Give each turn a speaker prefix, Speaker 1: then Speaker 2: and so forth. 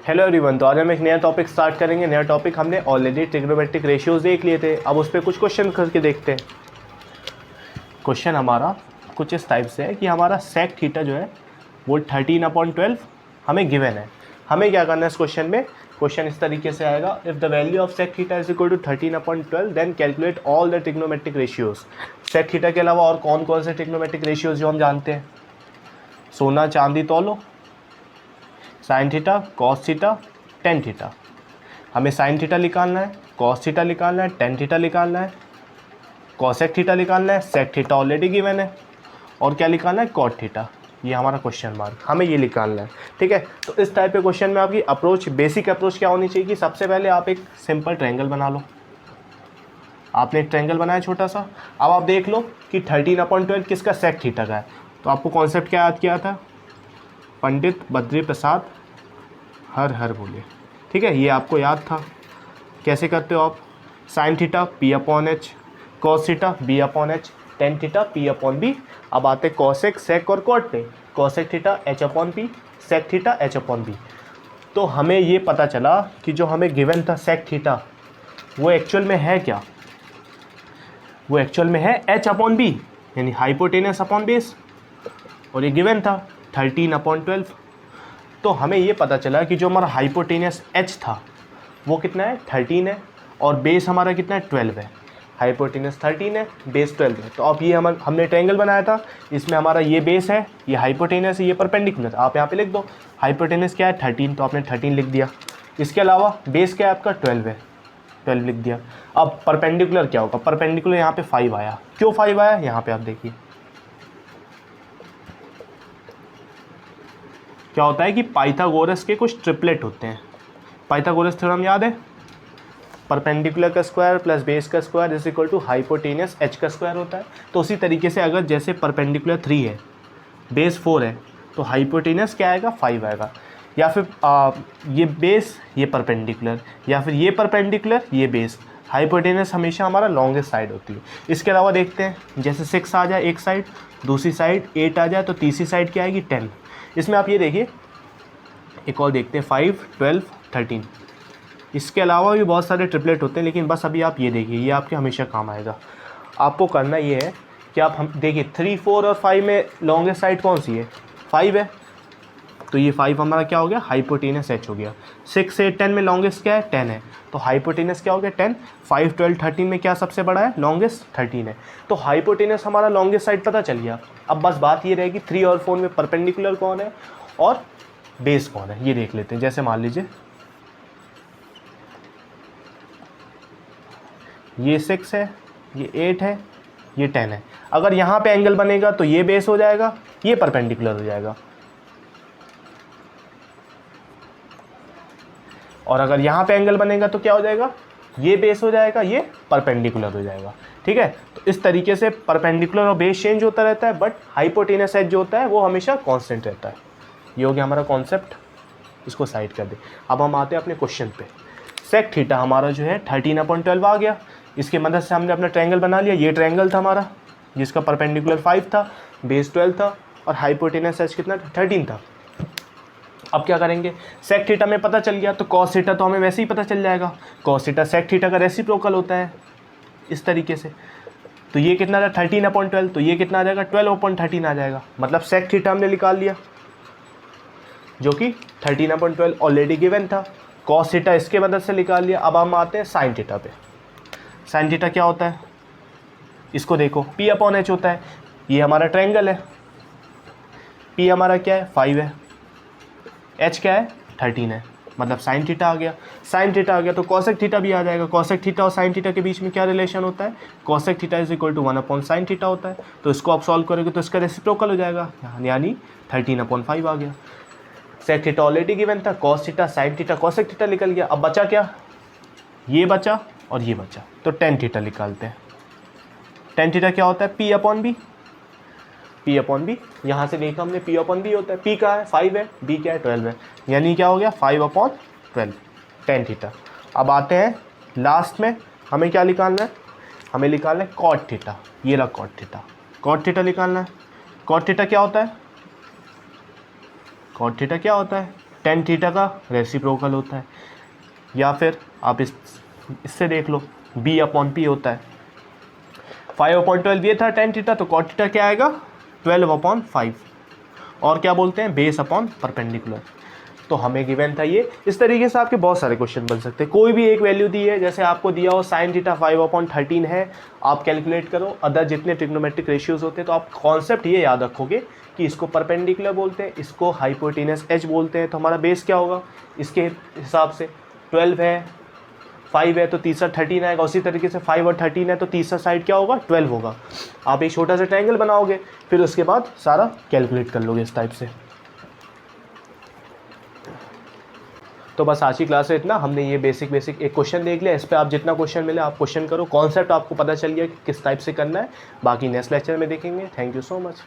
Speaker 1: Hello everyone. तो आज हम एक नया टॉपिक स्टार्ट करेंगे। नया टॉपिक हमने ऑलरेडी ट्रिग्नोमेट्रिक रेशियोज देख लिए थे, अब उस पर कुछ क्वेश्चन करके देखते हैं। क्वेश्चन हमारा कुछ इस टाइप से है कि हमारा सेक थीटा जो है वो 13/12 हमें गिवन है। हमें क्या करना है इस क्वेश्चन में? क्वेश्चन इस तरीके से आएगा, if the value of sec theta is equal to 13/12 then calculate all the trigonometric ratios. Sec theta के अलावा और कौन कौन से ट्रिग्नोमेट्रिक रेशियोज जो हम जानते हैं? सोना चांदी तौलो, sine theta, cos theta, tan theta. हमें साइन थीटा निकालना है, कॉस थीटा निकालना है, टेन थीटा निकालना है, कॉसेक थीटा निकालना है, सेक थीटा ऑलरेडी गिवन है, और क्या निकालना है? Cot theta. ये हमारा क्वेश्चन मार्क, हमें ये निकालना है। ठीक है, तो इस टाइप के क्वेश्चन में आपकी अप्रोच, बेसिक अप्रोच क्या होनी चाहिए कि सबसे पहले आप एक सिंपल ट्रायंगल बना लो। आपने एक ट्रायंगल बनाया छोटा सा, अब आप देख लो कि 13/12 किसका? सेक थीटा का है। तो आपको कॉन्सेप्ट क्या याद किया था? पंडित बद्री प्रसाद हर हर बोले। ठीक है, ये आपको याद था। कैसे करते हो आप? Sine theta P/H, cos theta B/H, tan theta P/B। अब आते कॉसेक, सेक और कॉट पे। Cosec theta H/P, sec theta H/B। तो हमें ये पता चला कि जो हमें गिवन था सेक थीटा, वो एक्चुअल में है क्या? वो एक्चुअल में है H/B, यानी हाइपोटेनस अपॉन बेस, और ये गिवन था 13/12। तो हमें ये पता चला कि जो हमारा हाइपोटेनस H था वो कितना है? 13 है, और बेस हमारा कितना है? 12 है। हाइपोटेनस 13 है, बेस 12 है। तो अब ये हमने ट्रायंगल बनाया था, इसमें हमारा ये बेस है, ये हाइपोटेनस है, ये परपेंडिकुलर। आप यहाँ पे लिख दो हाइपोटेनस क्या है? 13, तो आपने 13 लिख दिया। इसके अलावा बेस क्या है आपका? 12 है, 12 लिख दिया। अब परपेंडिकुलर क्या होगा? परपेंडिकुलर यहाँ पे 5 आया। क्यों 5 आया? यहाँ पे आप देखिए क्या होता है कि पाइथागोरस के कुछ ट्रिपलेट होते हैं। पाइथागोरस थ्योरम याद है? परपेंडिकुलर का स्क्वायर प्लस बेस का square is equal to hypotenuse H का स्क्वायर होता है। तो उसी तरीके से अगर जैसे परपेंडिकुलर 3 है, बेस 4 है, तो हाइपोटेनस क्या आएगा? 5 आएगा। या फिर ये बेस, ये परपेंडिकुलर, या फिर ये परपेंडिकुलर, ये बेस। हाइपोटेनस हमेशा हमारा लॉन्गेस्ट साइड होती है। इसके अलावा देखते हैं, जैसे 6 आ जाए एक साइड, दूसरी साइड 8 आ जाए, तो तीसरी साइड क्या आएगी? 10। इसमें आप ये देखिए, एक और देखते हैं, 5, 12, 13। इसके अलावा भी बहुत सारे ट्रिपलेट होते हैं, लेकिन बस अभी आप ये देखिए, ये आपके हमेशा काम आएगा। आपको करना ये है कि आप हम देखिए 3, 4 और 5 में लॉन्गेस्ट साइड कौन सी है? 5 है, तो ये 5 हमारा क्या हो गया? हाइपोटेनस H हो गया। 6 से 10 में लॉन्गेस्ट क्या है? 10 है, तो हाइपोटेनस क्या हो गया? 10। 5, 12, 13 में क्या सबसे बड़ा है? लॉन्गेस्ट 13 है। तो हाइपोटेनस हमारा लॉन्गेस्ट साइड पता चल गया। अब बस बात ये रहेगी 3 और 4 में परपेंडिकुलर कौन है और बेस कौन है, ये देख लेते हैं। जैसे मान लीजिए ये 6 है, ये 8 है, ये 10 है। अगर यहाँ पे एंगल बनेगा तो ये बेस हो जाएगा, ये परपेंडिकुलर हो जाएगा। और अगर यहाँ पे एंगल बनेगा तो क्या हो जाएगा? ये बेस हो जाएगा, ये परपेंडिकुलर हो जाएगा। ठीक है, तो इस तरीके से परपेंडिकुलर और बेस चेंज होता रहता है, बट हाइपोटेनस H जो होता है वो हमेशा कांस्टेंट रहता है। ये हो गया हमारा कॉन्सेप्ट, इसको साइड कर दे। अब हम आते हैं अपने क्वेश्चन पे। सेक थीटा हमारा जो है 13/12 आ गया। इसकी मदद से हमने अपना ट्रायंगल बना लिया। ये ट्रायंगल था हमारा, जिसका परपेंडिकुलर 5 था, बेस 12 था, और हाइपोटेनस H कितना? 13 था। अब क्या करेंगे? सेक थीटा में पता चल गया, तो कॉस थीटा तो हमें वैसे ही पता चल जाएगा। कॉस थीटा सेक थीटा का रेसिप्रोकल होता है, इस तरीके से। तो ये कितना था? 13/12, तो ये कितना आ जाएगा? 12/13 आ जाएगा। मतलब सेक थीटा हमने निकाल लिया, जो कि 13/12 ऑलरेडी गिवन था। कॉस थीटा इसके मदद से निकाल लिया। अब हम आते हैं साइन थीटा पे। साइन थीटा क्या होता है? इसको देखो, P/H होता है। ये हमारा ट्रायंगल है, P हमारा क्या है? 5 है, H क्या है? 13 है, मतलब साइन थीटा आ गया। साइन थीटा आ गया तो कॉसेक थीटा भी आ जाएगा। कॉसेक थीटा और साइन थीटा के बीच में क्या रिलेशन होता है? Cosec theta is equal to 1/sin theta होता है। तो इसको आप सॉल्व करोगे तो इसका रेसिप्रोकल हो जाएगा, यानी 13/5 आ गया। सेक थीटा ऑलरेडी गिवन था, cos theta, sine theta, cosec theta निकल गया। अब बचा क्या? ये बचा और ये बचा, तो टेन थीटा निकालते हैं। टेन थीटा क्या होता है? P/B। P/B यहाँ से देखा हमने, P/B होता है। P का है 5 है, B क्या है? 12 है, यानी क्या हो गया? 5/12 टेन थीटा। अब आते हैं लास्ट में, हमें क्या निकालना है? हमें निकालना है कॉट थीटा। ये रहा कॉट थीटा। कॉट थीटा निकालना है। कॉट थीटा क्या होता है? कॉट थीटा क्या होता है? टेन थीटा का रेसिप्रोकल होता है। या फिर आप इससे देख लो, b अपॉन पी होता है। 5/12 ये था टेन थीटा, तो कॉट थीटा क्या आएगा 12/5। और क्या बोलते हैं, बेस अपॉन परपेंडिकुलर। तो हमें गिवन था ये। इस तरीके से आपके बहुत सारे क्वेश्चन बन सकते हैं। कोई भी एक वैल्यू दी है, जैसे आपको दिया हो साइन थीटा 5/13 है, आप कैलकुलेट करो। अदर जितने ट्रिग्नोमेट्रिक रेशियोज होते हैं, तो आप कॉन्सेप्ट ये याद रखोगे कि इसको परपेंडिकुलर बोलते हैं, इसको हाइपोटेनस एच बोलते हैं। तो हमारा बेस क्या होगा इसके हिसाब से, 12 है, 5 है तो तीसरा 13 आएगा। उसी तरीके से 5 और 13 है तो तीसरा साइड क्या होगा 12 होगा। आप एक छोटा सा ट्रायंगल बनाओगे, फिर उसके बाद सारा कैलकुलेट कर लोगे इस टाइप से। तो बस आज की क्लास में इतना। हमने ये बेसिक एक क्वेश्चन देख लिया। इस पर आप जितना क्वेश्चन मिले आप क्वेश्चन करो, कॉन्सेप्ट आपको पता चल गया कि किस टाइप से करना है। बाकी नेक्स्ट लेक्चर में देखेंगे। Thank you so much.